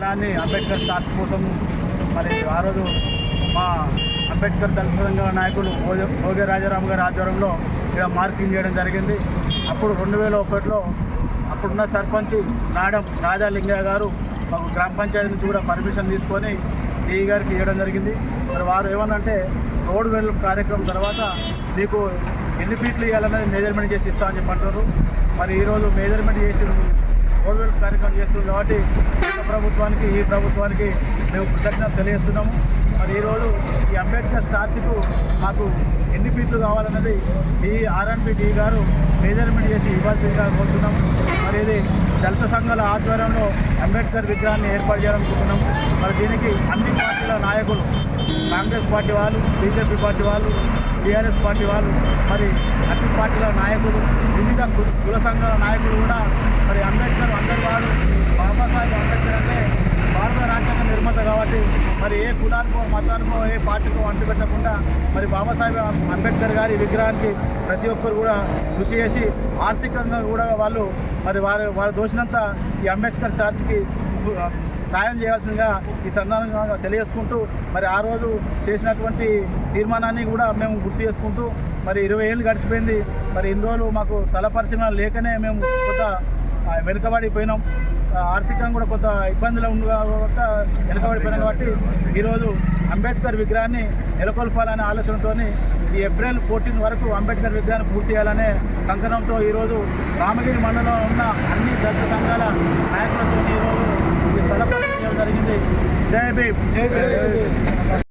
దాన్ని అంబేద్కర్ స్టార్ట్స్ కోసం మరి ఆ రోజు మా అంబేద్కర్ దళిత సంఘ నాయకులు భోగే రాజారాం గారి ఆధ్వర్యంలో ఇక్కడ మార్కింగ్ చేయడం జరిగింది. అప్పుడు 2001లో అప్పుడున్న సర్పంచ్ నాడం రాజాలింగయ్య గారు మాకు గ్రామ పంచాయతీ నుంచి కూడా పర్మిషన్ తీసుకొని డిఈ గారికి ఇవ్వడం జరిగింది. మరి వారు ఏమన్నంటే రోడ్ వెల్ కార్యక్రమం తర్వాత మీకు ఎన్ని ఫీట్లు ఇవ్వాలన్నది మెజర్మెంట్ చేసి ఇస్తామని చెప్పి అంటారు. మరి ఈరోజు మెజర్మెంట్ చేసి రోడ్ వెల్ కార్యక్రమం చేస్తుంది కాబట్టి ప్రభుత్వానికి ఈ ప్రభుత్వానికి మేము కృతజ్ఞత తెలియజేస్తున్నాము. మరి ఈరోజు ఈ అంబేద్కర్ స్టాచ్యూకు మాకు ఎన్ని ఫీట్లు కావాలన్నది ఆర్ఎన్బి డి గారు మెజర్మెంట్ చేసి ఇవ్వాల్సిందిగా కోరుతున్నాం. మరి ఇది దళిత సంఘాల ఆధ్వర్యంలో అంబేద్కర్ విగ్రహాన్ని ఏర్పాటు చేయాలనుకుంటున్నాం. మరి దీనికి అన్ని పార్టీల నాయకులు, కాంగ్రెస్ పార్టీ వాళ్ళు, బీజేపీ పార్టీ వాళ్ళు, టీఆర్ఎస్ పార్టీ వాళ్ళు, మరి అన్ని పార్టీల నాయకులు, వివిధ కుల సంఘాల నాయకులు కూడా మరి అంబేద్కర్ అందరి వాడు, బాబాసాహెబ్ అంబేద్కర్ అంటే భారత రాజ్యాంగ నిర్మాత కాబట్టి మరి ఏ కులానికో మతానికో ఏ పార్టీకో అంటుపెట్టకుండా మరి బాబాసాహెబ్ అంబేద్కర్ గారి విగ్రహానికి ప్రతి ఒక్కరు కూడా కృషి చేసి ఆర్థికంగా కూడా వాళ్ళు మరి వారు దోషినంత ఈ అంబేద్కర్ చర్చ్కి సాయం చేయాల్సిందిగా ఈ సందర్భంగా తెలియజేసుకుంటూ మరి ఆ రోజు చేసినటువంటి తీర్మానాన్ని కూడా మేము గుర్తు చేసుకుంటూ మరి 20 ఏళ్ళు గడిచిపోయింది. మరి ఇన్ని రోజులు మాకు స్థల పరిశీలన లేకనే మేము కొంత వెనుకబడిపోయినాం. ఆర్థికంగా కూడా కొంత ఇబ్బందులు ఉంది కాబట్టి వెనుకబడిపోయినాం. కాబట్టి ఈరోజు అంబేద్కర్ విగ్రహాన్ని నెలకొల్పాలనే ఆలోచనతో ఈ ఏప్రిల్ 14 వరకు అంబేద్కర్ విగ్రహాన్ని పూర్తి చేయాలనే కంకణంతో ఈరోజు రామగిరి మండలంలో ఉన్న అన్ని దళిత సంఘాల నాయకులతో ఈరోజు ఈ స్థల పరిశీలన జరిగింది. జై భీమ్.